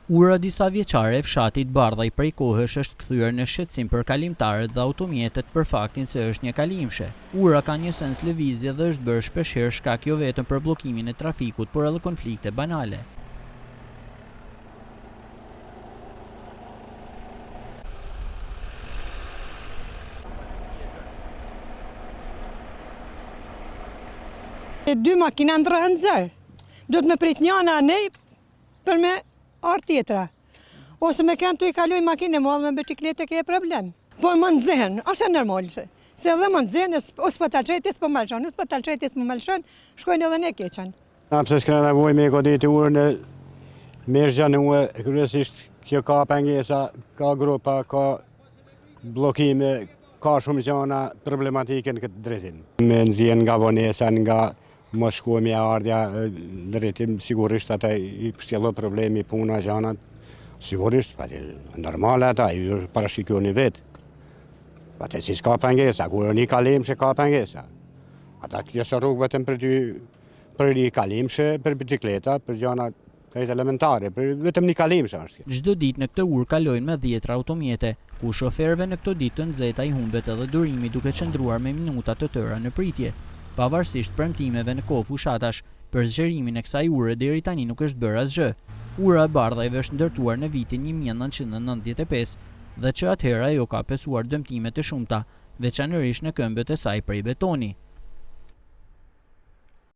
Ura disa vjeçare e fshatit Bardhaj prej kohësh është kthyer në shqetësim për kalimtarët dhe automjetet për faktin se është një kalimshe. Ura ka një sens lëvizje dhe është bërë shpeshherë shkak jo vetëm për bllokimin e trafikut, por edhe konflikte banale. Dy makina ndrehen zër. Duhet me prit njëna nej për me artë tjetra. Ose me kënë të i kaloj makine malë me biciklete ke problem. Po më nëzhen, është e normal. Se edhe më nëzhen, ose për talqetis për malëshon, ose për talqetis për malëshon, shkojnë edhe ne keqen. Na pëse s'këna nevoj me goditi urën e mirë në uë, kryesisht kjo ka pengesa, ka grupa, ka blokime, ka shumë gjana problematike në këtë drejtim. Me nëzjen nga vonesen, nga mos shkuemi e ardhja drejtim, sigurisht ata i pështjello problemi, puna, gjanat, sigurisht, normale ata, ju parashikjoni vetë. Pate si s'ka pengesa, kur një kalimshe ka pengesa. Ata kjesë rrugë vetëm për një kalimshe, për bicikleta, për gjanat elementare, për vetëm një kalimshe është. Çdo ditë në këtë urë kalojnë me 10 automjete, ku shoferëve në këto ditë të nxehta i humbet edhe durimi duke qëndruar me minuta të tëra në pritje. Pavarësisht premtimeve në kohë fushatash, për zgjerimin e kësaj ure deri tani nuk është bërë asgjë. Ura e Bardhajve është ndërtuar në vitin 1995 dhe që atëherë ajo ka pesuar dëmtime të shumta, veçanërisht në këmbët e saj prej betoni.